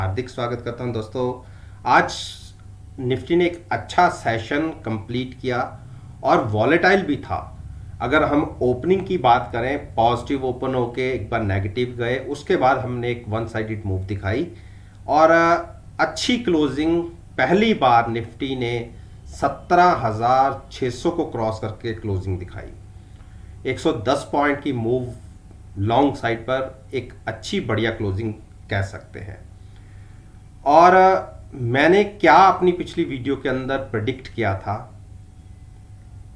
हार्दिक स्वागत करता हूं दोस्तों। आज निफ्टी ने एक अच्छा सेशन कंप्लीट किया और वॉलेटाइल भी था। अगर हम ओपनिंग की बात करें, पॉजिटिव ओपन होके एक बार नेगेटिव गए, उसके बाद हमने एक वन साइडेड मूव दिखाई और अच्छी क्लोजिंग। पहली बार निफ्टी ने 17,600 को क्रॉस करके क्लोजिंग दिखाई। 110 पॉइंट की मूव लॉन्ग साइड पर एक अच्छी बढ़िया क्लोजिंग कह सकते हैं। और मैंने क्या अपनी पिछली वीडियो के अंदर प्रेडिक्ट किया था,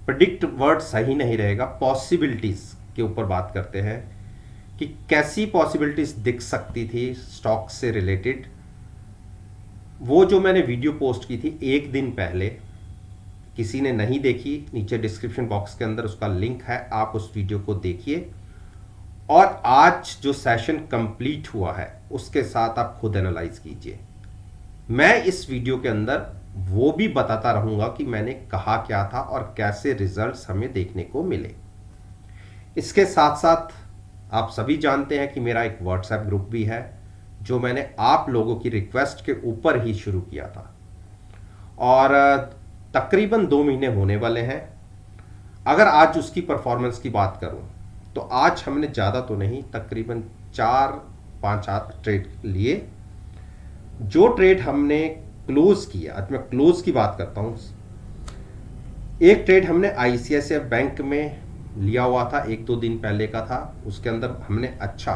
प्रेडिक्ट वर्ड सही नहीं रहेगा, पॉसिबिलिटीज के ऊपर बात करते हैं कि कैसी पॉसिबिलिटीज दिख सकती थी स्टॉक से रिलेटेड। वो जो मैंने वीडियो पोस्ट की थी एक दिन पहले, किसी ने नहीं देखी, नीचे डिस्क्रिप्शन बॉक्स के अंदर उसका लिंक है, आप उस वीडियो को देखिए। और आज जो सेशन कंप्लीट हुआ है उसके साथ आप खुद एनालाइज कीजिए। मैं इस वीडियो के अंदर वो भी बताता रहूंगा कि मैंने कहा क्या था और कैसे रिजल्ट्स हमें देखने को मिले। इसके साथ साथ आप सभी जानते हैं कि मेरा एक व्हाट्सएप ग्रुप भी है जो मैंने आप लोगों की रिक्वेस्ट के ऊपर ही शुरू किया था और तकरीबन 2 महीने होने वाले हैं। अगर आज उसकी परफॉर्मेंस की बात करूं तो आज हमने ज़्यादा तो नहीं, तकरीबन 4-5 ट्रेड लिए। जो ट्रेड हमने क्लोज किया, आज मैं क्लोज की बात करता हूं। एक ट्रेड हमने आईसीआईसीआई बैंक में लिया हुआ था, 1-2 दिन पहले का था। उसके अंदर हमने अच्छा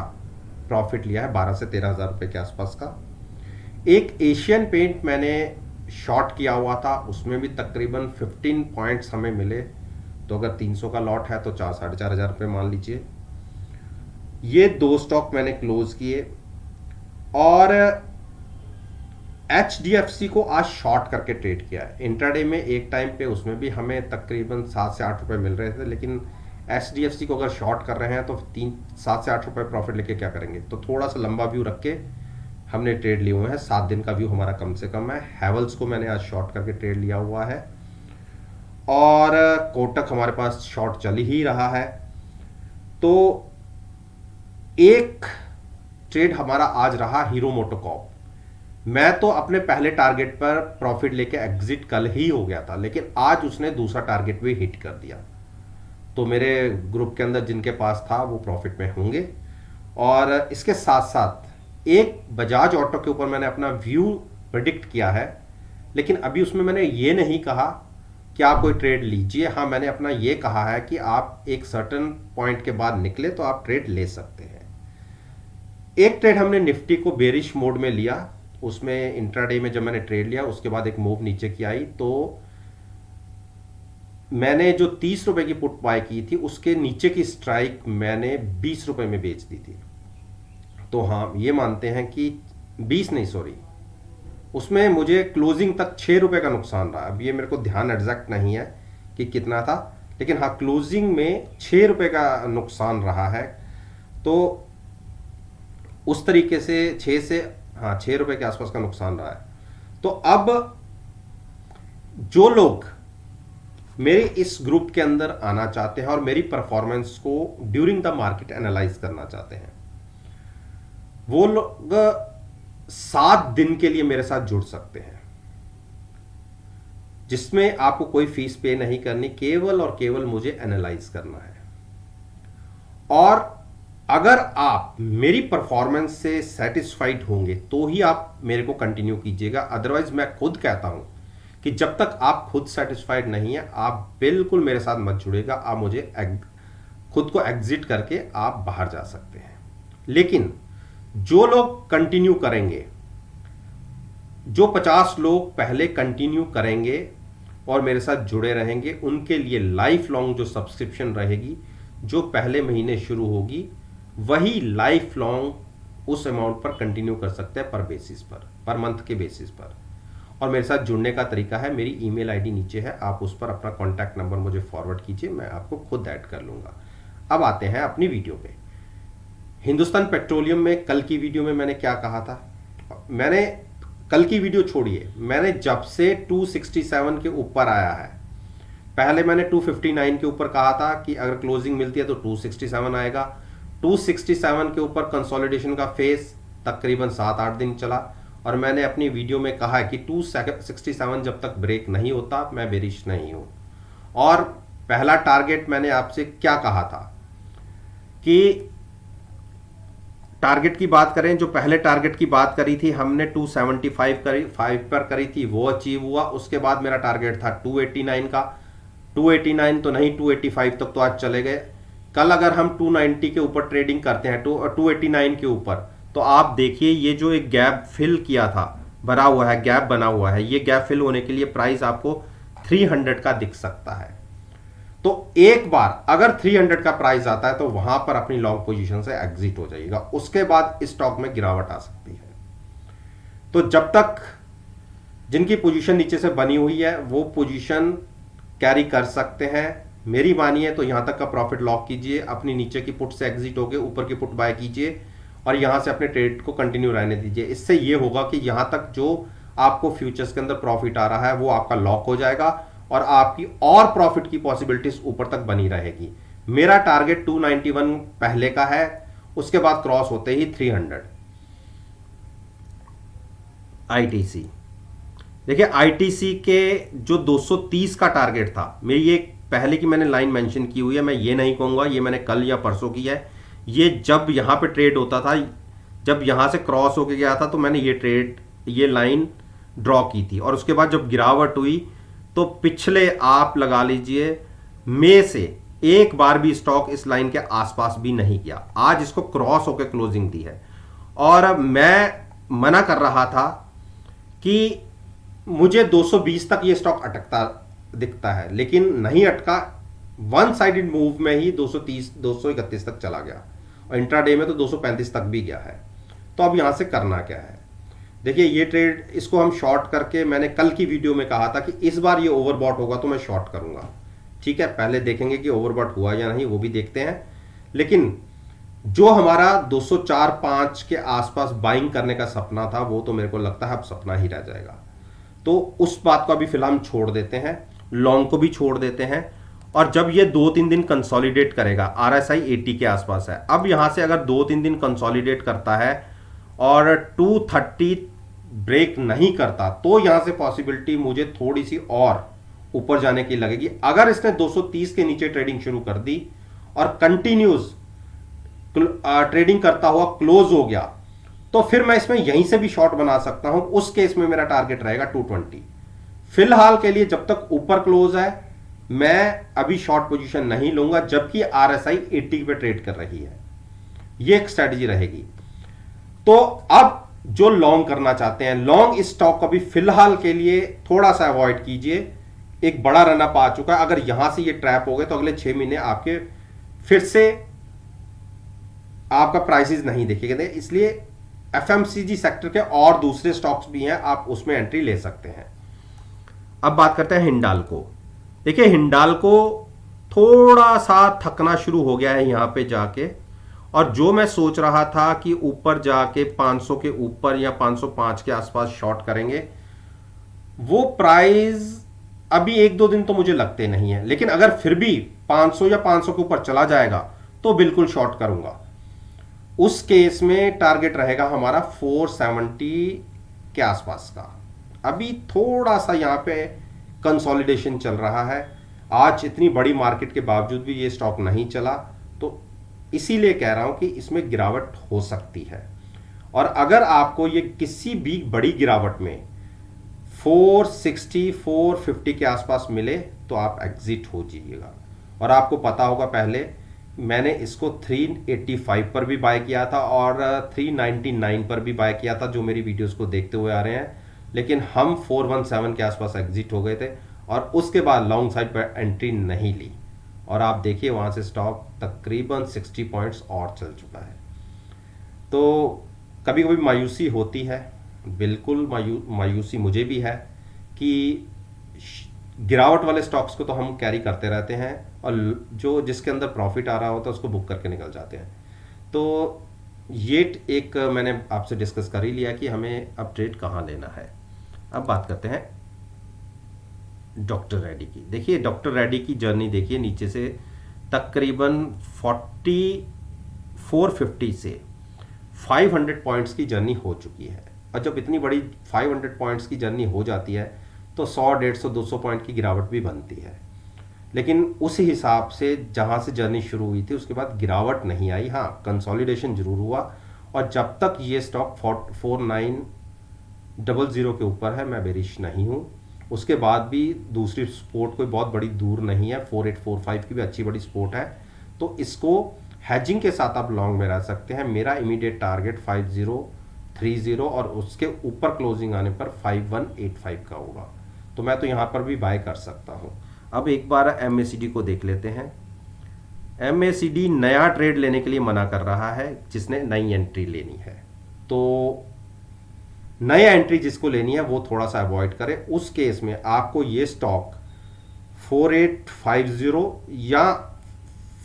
प्रॉफिट लिया है, 12 से 13 हज़ार रुपये के आसपास का। एक एशियन पेंट मैंने शॉर्ट किया हुआ था, उसमें भी तकरीबन 15 पॉइंट्स हमें मिले। तो अगर 300 का लॉट है तो 4-4.5 हज़ार रुपये मान लीजिए। ये 2 स्टॉक मैंने क्लोज किए और HDFC को आज शॉर्ट करके ट्रेड किया है इंट्राडे में। एक टाइम पे उसमें भी हमें तकरीबन 7 से 8 रुपये मिल रहे थे, लेकिन HDFC को अगर शॉर्ट कर रहे हैं तो 7 से 8 रुपये प्रॉफिट लेके क्या करेंगे। तो थोड़ा सा लंबा व्यू रख के हमने ट्रेड लिए हुए हैं। 7 दिन का व्यू हमारा कम से कम है। हैवल्स को मैंने आज शॉर्ट करके ट्रेड लिया हुआ है और कोटक हमारे पास शॉर्ट चल ही रहा है। तो एक ट्रेड हमारा आज रहा हीरो मोटोकॉर्प। मैं तो अपने पहले टारगेट पर प्रॉफिट लेके एग्जिट कल ही हो गया था, लेकिन आज उसने दूसरा टारगेट भी हिट कर दिया। तो मेरे ग्रुप के अंदर जिनके पास था वो प्रॉफिट में होंगे। और इसके साथ साथ एक बजाज ऑटो के ऊपर मैंने अपना व्यू प्रेडिक्ट किया है, लेकिन अभी उसमें मैंने ये नहीं कहा कि आप कोई ट्रेड लीजिए। हाँ, मैंने अपना ये कहा है कि आप एक सर्टेन पॉइंट के बाद निकले तो आप ट्रेड ले सकते हैं। एक ट्रेड हमने निफ्टी को बेरिश मोड में लिया, उसमें इंट्राडे में जब मैंने ट्रेड लिया उसके बाद एक मूव नीचे की आई, तो मैंने जो 30 रुपए की पुट बाय की थी उसके नीचे की स्ट्राइक मैंने 20 रुपए में बेच दी थी। तो हाँ, ये मानते हैं कि 20 नहीं, सॉरी, उसमें मुझे क्लोजिंग तक 6 रुपए का नुकसान रहा। अब ये मेरे को ध्यान एग्जैक्ट नहीं है कि कितना था, लेकिन हाँ, क्लोजिंग में 6 रुपए का नुकसान रहा है। तो उस तरीके से 6 रुपए के आसपास का नुकसान रहा है। तो अब जो लोग मेरे इस ग्रुप के अंदर आना चाहते हैं और मेरी परफॉर्मेंस को ड्यूरिंग द मार्केट एनालाइज करना चाहते हैं, वो लोग 7 दिन के लिए मेरे साथ जुड़ सकते हैं, जिसमें आपको कोई फीस पे नहीं करनी, केवल और केवल मुझे एनालाइज करना है। और अगर आप मेरी परफॉर्मेंस से सेटिस्फाइड होंगे तो ही आप मेरे को कंटिन्यू कीजिएगा। अदरवाइज मैं खुद कहता हूं कि जब तक आप खुद सेटिस्फाइड नहीं है आप बिल्कुल मेरे साथ मत जुड़ेगा। आप मुझे खुद को एग्जिट करके आप बाहर जा सकते हैं। लेकिन जो लोग कंटिन्यू करेंगे, जो 50 लोग पहले कंटिन्यू करेंगे और मेरे साथ जुड़े रहेंगे, उनके लिए लाइफ लॉन्ग जो सब्सक्रिप्शन रहेगी, जो पहले महीने शुरू होगी, वही लाइफ लॉन्ग उस अमाउंट पर कंटिन्यू कर सकते हैं, पर बेसिस पर, पर मंथ के बेसिस पर। और मेरे साथ जुड़ने का तरीका है, मेरी ईमेल आईडी नीचे है, आप उस पर अपना कॉन्टैक्ट नंबर मुझे फॉरवर्ड कीजिए, मैं आपको खुद ऐड कर लूँगा। अब आते हैं अपनी वीडियो पे। हिंदुस्तान पेट्रोलियम में कल की वीडियो में मैंने क्या कहा था। मैंने कल की वीडियो छोड़िए, मैंने जब से 267 के ऊपर आया है, पहले मैंने 259 के ऊपर कहा था कि अगर क्लोजिंग मिलती है तो 267 आएगा। 267 के ऊपर कंसोलिडेशन का फेस तकरीबन 7-8 दिन चला, और मैंने अपनी वीडियो में कहा है कि 267 जब तक ब्रेक नहीं होता मैं बेरिश नहीं हूं। और पहला टारगेट मैंने आपसे क्या कहा था कि टारगेट की बात करें, जो पहले टारगेट की बात करी थी हमने 275 पर करी थी, वो अचीव हुआ। उसके बाद मेरा टारगेट था 289 का, 289 तो नहीं 285 तक तो आज चले गए। कल अगर हम 290 के ऊपर ट्रेडिंग करते हैं 289 के ऊपर, तो आप देखिए ये जो एक गैप फिल किया था, भरा हुआ है, गैप बना हुआ है, ये गैप फिल होने के लिए प्राइस आपको 300 का दिख सकता है। तो एक बार अगर 300 का प्राइस आता है तो वहां पर अपनी लॉन्ग पोजीशन से एग्जिट हो जाइएगा, उसके बाद स्टॉक में गिरावट आ सकती है। तो जब तक जिनकी पोजीशन नीचे से बनी हुई है वो पोजीशन कैरी कर सकते हैं। मेरी मानिए तो यहां तक का प्रॉफिट लॉक कीजिए, अपनी नीचे की पुट से एग्जिट होकर ऊपर की पुट बाय कीजिए और यहां से अपने ट्रेड को कंटिन्यू रहने दीजिए। इससे ये होगा कि यहां तक जो आपको फ्यूचर्स के अंदर प्रॉफिट आ रहा है वो आपका लॉक हो जाएगा और आपकी और प्रॉफिट की पॉसिबिलिटीज ऊपर तक बनी रहेगी। मेरा टारगेट 291 पहले का है, उसके बाद क्रॉस होते ही 300। आईटीसी देखिए, आईटीसी के जो 230 का टारगेट था, मेरी ये पहले की मैंने लाइन मेंशन की हुई है, मैं ये नहीं कहूंगा ये मैंने कल या परसों की है। ये जब यहां पे ट्रेड होता था, जब यहां से क्रॉस होके गया था तो मैंने ये लाइन ड्रॉ की थी। और उसके बाद जब गिरावट हुई तो पिछले आप लगा लीजिए मई से एक बार भी स्टॉक इस लाइन के आसपास भी नहीं गया। आज इसको क्रॉस होकर क्लोजिंग दी है और मैं मना कर रहा था कि मुझे 220 तक ये स्टॉक अटकता दिखता है, लेकिन नहीं अटका। वन साइडेड मूव में ही 230 231 तक चला गया और इंट्राडे में तो 235 तक भी गया है। तो अब यहां से करना क्या है, देखिए ये ट्रेड इसको हम शॉर्ट करके, मैंने कल की वीडियो में कहा था कि इस बार ये ओवरबॉट होगा तो मैं शॉर्ट करूंगा। ठीक है, पहले देखेंगे कि ओवरबॉट हुआ या नहीं, वो भी देखते हैं। लेकिन जो हमारा 204-5 के आसपास बाइंग करने का सपना था वो तो मेरे को लगता है अब सपना ही रह जाएगा। तो उस बात को अभी फिलहाल हम छोड़ देते हैं, लॉन्ग को भी छोड़ देते हैं। और जब ये 2-3 दिन कंसोलिडेट करेगा, आरएसआई 80 के आसपास है, अब यहां से अगर 2-3 दिन कंसोलिडेट करता है और 230 ब्रेक नहीं करता तो यहां से पॉसिबिलिटी मुझे थोड़ी सी और ऊपर जाने की लगेगी। अगर इसने 230 के नीचे ट्रेडिंग शुरू कर दी और कंटिन्यूस ट्रेडिंग करता हुआ क्लोज हो गया तो फिर मैं इसमें यहीं से भी शॉर्ट बना सकता हूं। उस केस में मेरा टारगेट रहेगा 220। फिलहाल के लिए जब तक ऊपर क्लोज है मैं अभी शॉर्ट पोजीशन नहीं लूंगा, जबकि आरएसआई 80 पे ट्रेड कर रही है। ये एक स्ट्रेटजी रहेगी। तो अब जो लॉन्ग करना चाहते हैं, लॉन्ग इस स्टॉक को भी फिलहाल के लिए थोड़ा सा अवॉइड कीजिए। एक बड़ा रनअप आ चुका है, अगर यहां से ये ट्रैप हो गए तो अगले 6 महीने आपके फिर से आपका प्राइसेस नहीं देखेंगे। इसलिए एफएमसीजी सेक्टर के और दूसरे स्टॉक्स भी हैं, आप उसमें एंट्री ले सकते हैं। अब बात करते हैं हिंडाल्को। देखिए हिंडाल्को थोड़ा सा थकना शुरू हो गया है यहां पे जाके, और जो मैं सोच रहा था कि ऊपर जाके 500 के ऊपर या 505 के आसपास शॉर्ट करेंगे, वो प्राइस अभी 1-2 दिन तो मुझे लगते नहीं है, लेकिन अगर फिर भी 500 या 500 के ऊपर चला जाएगा तो बिल्कुल शॉर्ट करूंगा। उस केस में टारगेट रहेगा हमारा 470 के आसपास का। अभी थोड़ा सा यहां पे कंसोलिडेशन चल रहा है, आज इतनी बड़ी मार्केट के बावजूद भी ये स्टॉक नहीं चला, तो इसीलिए कह रहा हूं कि इसमें गिरावट हो सकती है। और अगर आपको ये किसी भी बड़ी गिरावट में 460 450 के आसपास मिले तो आप एग्जिट हो जाइएगा। और आपको पता होगा पहले मैंने इसको 385 पर भी बाय किया था और 399 पर भी बाय किया था, जो मेरी वीडियोस को देखते हुए आ रहे हैं। लेकिन हम 417 के आसपास एग्जिट हो गए थे और उसके बाद लॉन्ग साइड पर एंट्री नहीं ली, और आप देखिए वहां से स्टॉक तकरीबन 60 पॉइंट्स और चल चुका है। तो कभी कभी मायूसी होती है, बिल्कुल मायूसी मुझे भी है कि गिरावट वाले स्टॉक्स को तो हम कैरी करते रहते हैं और जो जिसके अंदर प्रॉफिट आ रहा होता है उसको बुक करके निकल जाते हैं। तो ये एक मैंने आपसे डिस्कस कर ही लिया कि हमें अब ट्रेड कहाँ लेना है। अब बात करते हैं डॉक्टर रेड्डी की। देखिए डॉक्टर रेड्डी की जर्नी देखिए, नीचे से तकरीबन 450 से 500 पॉइंट्स की जर्नी हो चुकी है। और जब इतनी बड़ी 500 पॉइंट्स की जर्नी हो जाती है तो 100, 150, 200 पॉइंट की गिरावट भी बनती है। लेकिन उस हिसाब से जहाँ से जर्नी शुरू हुई थी उसके बाद गिरावट नहीं आई। हाँ, कंसोलिडेशन जरूर हुआ, और जब तक ये स्टॉक 4900 के ऊपर है मैं बेरिश नहीं हूँ। उसके बाद भी दूसरी सपोर्ट कोई बहुत बड़ी दूर नहीं है, 4845 की भी अच्छी बड़ी सपोर्ट है, तो इसको हैजिंग के साथ आप लॉन्ग में रह सकते हैं। मेरा इमीडिएट टारगेट 5030 और उसके ऊपर क्लोजिंग आने पर 5185 का होगा, तो मैं तो यहाँ पर भी बाय कर सकता हूँ। अब एक बार एमएसीडी को देख लेते हैं। एमएसीडी नया ट्रेड लेने के लिए मना कर रहा है जिसने नई एंट्री लेनी है, तो नया एंट्री जिसको लेनी है वो थोड़ा सा अवॉइड करे। उस केस में आपको ये स्टॉक 4850 या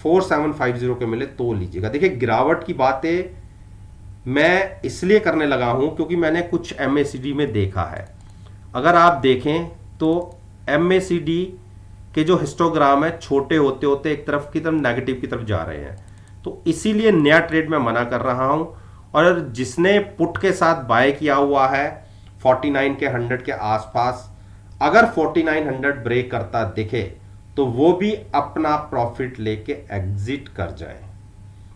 4750 के मिले तो लीजिएगा। देखिए, गिरावट की बातें मैं इसलिए करने लगा हूं क्योंकि मैंने कुछ एमएसीडी में देखा है। अगर आप देखें तो एमएसीडी के जो हिस्टोग्राम है छोटे होते होते एक तरफ की तरफ नेगेटिव की तरफ जा रहे हैं, तो इसीलिए नया ट्रेड मैं मना कर रहा हूं। और जिसने पुट के साथ बाय किया हुआ है 49 के 100 के आसपास, अगर 4900 ब्रेक करता दिखे तो वो भी अपना प्रॉफिट लेके एग्जिट कर जाए,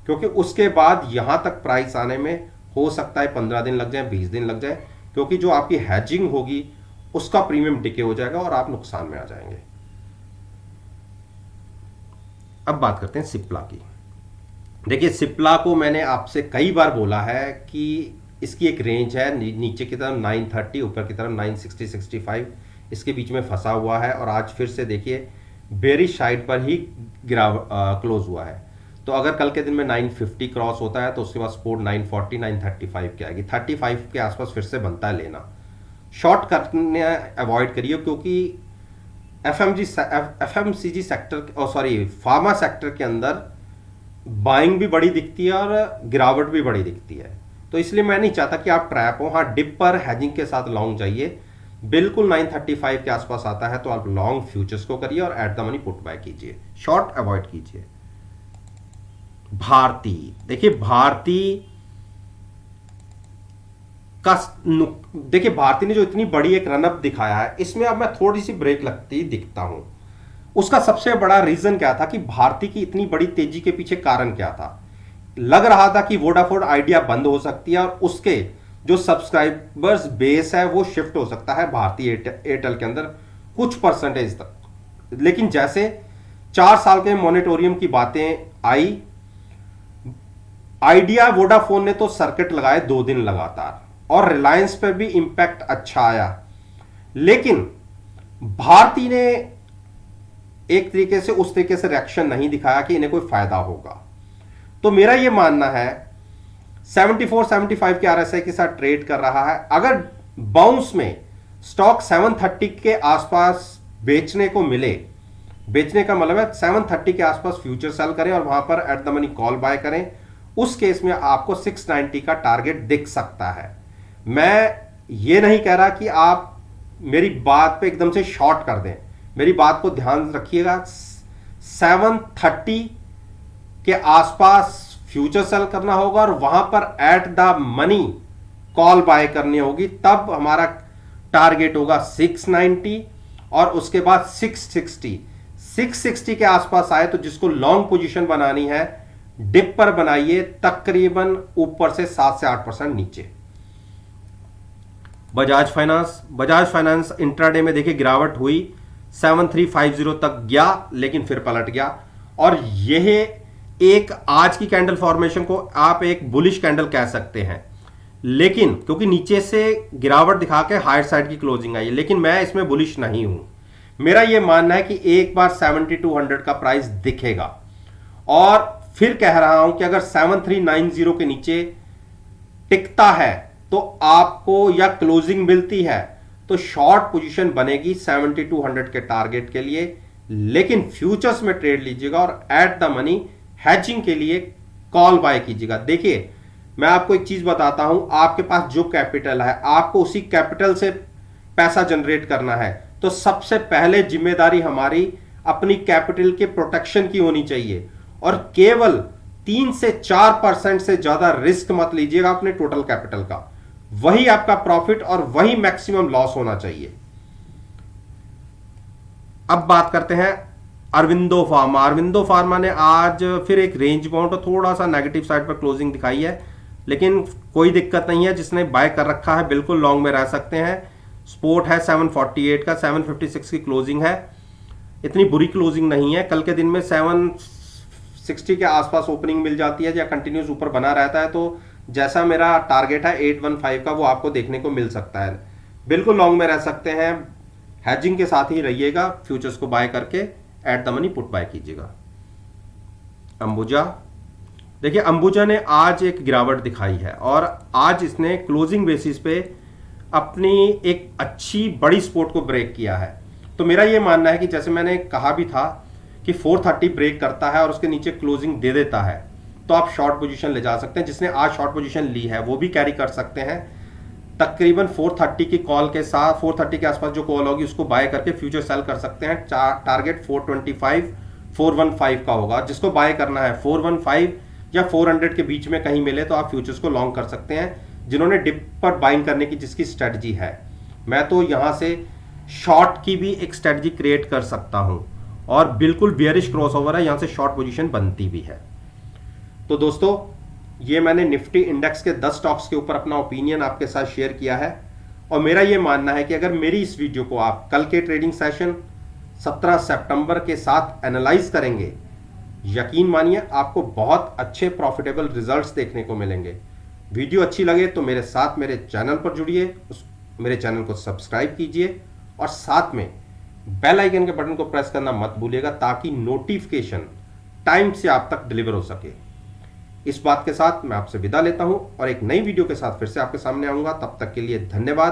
क्योंकि उसके बाद यहां तक प्राइस आने में हो सकता है 15 दिन लग जाए, 20 दिन लग जाए, क्योंकि जो आपकी हैजिंग होगी उसका प्रीमियम डिके हो जाएगा और आप नुकसान में आ जाएंगे। अब बात करते हैं सिप्ला की। देखिए, सिप्ला को मैंने आपसे कई बार बोला है कि इसकी एक रेंज है, नीचे की तरफ 930, ऊपर की तरफ 960-65, इसके बीच में फंसा हुआ है, और आज फिर से देखिए बेरिश साइड पर ही क्लोज हुआ है। तो अगर कल के दिन में 950 क्रॉस होता है तो उसके बाद सपोर्ट 940-935 की आएगी। 35 के आसपास फिर से बनता है लेना। शॉर्ट करने अवॉइड करिए, क्योंकि एफएमसीजी सेक्टर फार्मा सेक्टर के अंदर बाइंग भी बड़ी दिखती है और गिरावट भी बड़ी दिखती है, तो इसलिए मैं नहीं चाहता कि आप ट्रैप हो। हाँ, डिप पर हैजिंग के साथ लॉन्ग जाइए, बिल्कुल 935 के आसपास आता है तो आप लॉन्ग फ्यूचर्स को करिए और eight the money put buy कीजिए, शॉर्ट अवॉइड कीजिए। भारती, देखिए भारती का देखिए भारती ने जो इतनी बड़ी एक रनअप दिखाया है, इसमें अब मैं थोड़ी सी ब्रेक लगती दिखता हूं। उसका सबसे बड़ा रीजन क्या था कि भारती की इतनी बड़ी तेजी के पीछे कारण क्या था? लग रहा था कि वोडाफोन आइडिया बंद हो सकती है और उसके जो सब्सक्राइबर्स बेस है वो शिफ्ट हो सकता है भारतीय एयरटेल के अंदर कुछ परसेंटेज तक। लेकिन जैसे 4 साल के मॉनिटोरियम की बातें आई, आइडिया वोडाफोन ने तो सर्किट लगाए 2 दिन लगातार, और रिलायंस पर भी इंपैक्ट अच्छा आया, लेकिन भारती ने एक तरीके से उस तरीके से रिएक्शन नहीं दिखाया कि इन्हें कोई फायदा होगा। तो मेरा यह मानना है 74-75 के आरएसआई के साथ ट्रेड कर रहा है। अगर बाउंस में स्टॉक 730 के आसपास बेचने को मिले, बेचने का मतलब है 730 के आसपास फ्यूचर सेल करें और वहां पर at the money call buy करें, उस केस में आपको 690 का टारगेट दिख सकता है। मैं ये नहीं कह रहा कि आप मेरी बात पे एकदम से शॉर्ट कर दें, मेरी बात को ध्यान रखिएगा। 730 के आसपास फ्यूचर सेल करना होगा और वहां पर at the money call buy करनी होगी, तब हमारा टारगेट होगा 690 और उसके बाद 660 के आसपास आए तो जिसको लॉन्ग पोजीशन बनानी है डिप पर बनाइए, तकरीबन ऊपर से 7 से 8% नीचे। बजाज फाइनेंस इंट्राडे में देखिए गिरावट हुई, 7350 तक गया लेकिन फिर पलट गया, और यह एक आज की कैंडल फॉर्मेशन को आप एक बुलिश कैंडल कह सकते हैं, लेकिन क्योंकि नीचे से गिरावट दिखा के हायर साइड की क्लोजिंग आई है, लेकिन मैं इसमें बुलिश नहीं हूं। मेरा यह मानना है कि एक बार 7200 का प्राइस दिखेगा, और फिर कह रहा हूं कि अगर 7390 के नीचे टिकता है तो आपको या क्लोजिंग मिलती है तो शॉर्ट पोजीशन बनेगी 7200 के टारगेट के लिए, लेकिन फ्यूचर्स में ट्रेड लीजिएगा और एट द मनी हैजिंग के लिए कॉल बाय कीजिएगा। देखिए, मैं आपको एक चीज बताता हूं, आपके पास जो कैपिटल है आपको उसी कैपिटल से पैसा जनरेट करना है, तो सबसे पहले जिम्मेदारी हमारी अपनी कैपिटल के प्रोटेक्शन की होनी चाहिए, और केवल 3 से 4% से ज्यादा रिस्क मत लीजिएगा अपने टोटल कैपिटल का। वही आपका प्रॉफिट और वही मैक्सिमम लॉस होना चाहिए। अब बात करते हैं अरविंदो फार्मा। अरविंदो फार्मा ने आज फिर एक रेंज बाउंड और थोड़ा सा नेगेटिव साइड पर क्लोजिंग दिखाई है, लेकिन कोई दिक्कत नहीं है। जिसने बाय कर रखा है बिल्कुल लॉन्ग में रह सकते हैं। सपोर्ट है 748 का, 756 की क्लोजिंग है, इतनी बुरी क्लोजिंग नहीं है। कल के दिन में 760 के आसपास ओपनिंग मिल जाती है या कंटिन्यूस ऊपर बना रहता है, तो जैसा मेरा टारगेट है 815 का, वो आपको देखने को मिल सकता है। बिल्कुल लॉन्ग में रह सकते हैं। हैजिंग के साथ ही रहिएगा, फ्यूचर्स को बाय करके eight the money put buy कीजिएगा। अंबुजा, देखिए अंबुजा ने आज एक गिरावट दिखाई है और आज इसने क्लोजिंग बेसिस पे अपनी एक अच्छी बड़ी सपोर्ट को ब्रेक किया है। तो मेरा ये मानना है कि जैसे मैंने कहा भी था कि 430 ब्रेक करता है और उसके नीचे क्लोजिंग दे देता है, तो आप शॉर्ट पोजीशन ले जा सकते हैं। जिसने आज शॉर्ट पोजीशन ली है वो भी कैरी कर सकते हैं। तकरीबन 430 की कॉल के साथ, 430 के आसपास जो कॉल होगी उसको बाय करके फ्यूचर सेल कर सकते हैं। टारगेट 425 415 का होगा। जिसको बाय करना है 415 या 400 के बीच में कहीं मिले तो आप फ्यूचर्स को लॉन्ग कर सकते हैं। जिन्होंने डिप पर बाइंग करने की जिसकी स्ट्रेटजी है, मैं तो यहां से शॉर्ट की भी एक स्ट्रेटजी क्रिएट कर सकता हूं और बिल्कुल बियरिश क्रॉसओवर है, यहां से शॉर्ट पोजीशन बनती भी है। तो दोस्तों, ये मैंने निफ्टी इंडेक्स के 10 स्टॉक्स के ऊपर अपना ओपिनियन आपके साथ शेयर किया है और मेरा ये मानना है कि अगर मेरी इस वीडियो को आप कल के ट्रेडिंग सेशन 17 सितंबर के साथ एनालाइज करेंगे, यकीन मानिए आपको बहुत अच्छे प्रॉफिटेबल रिजल्ट्स देखने को मिलेंगे। वीडियो अच्छी लगे तो मेरे साथ मेरे चैनल पर जुड़िए, मेरे चैनल को सब्सक्राइब कीजिए और साथ में बेल आइकन के बटन को प्रेस करना मत भूलिएगा ताकि नोटिफिकेशन टाइम से आप तक डिलीवर हो सके। इस बात के साथ मैं आपसे विदा लेता हूं और एक नई वीडियो के साथ फिर से आपके सामने आऊंगा। तब तक के लिए धन्यवाद।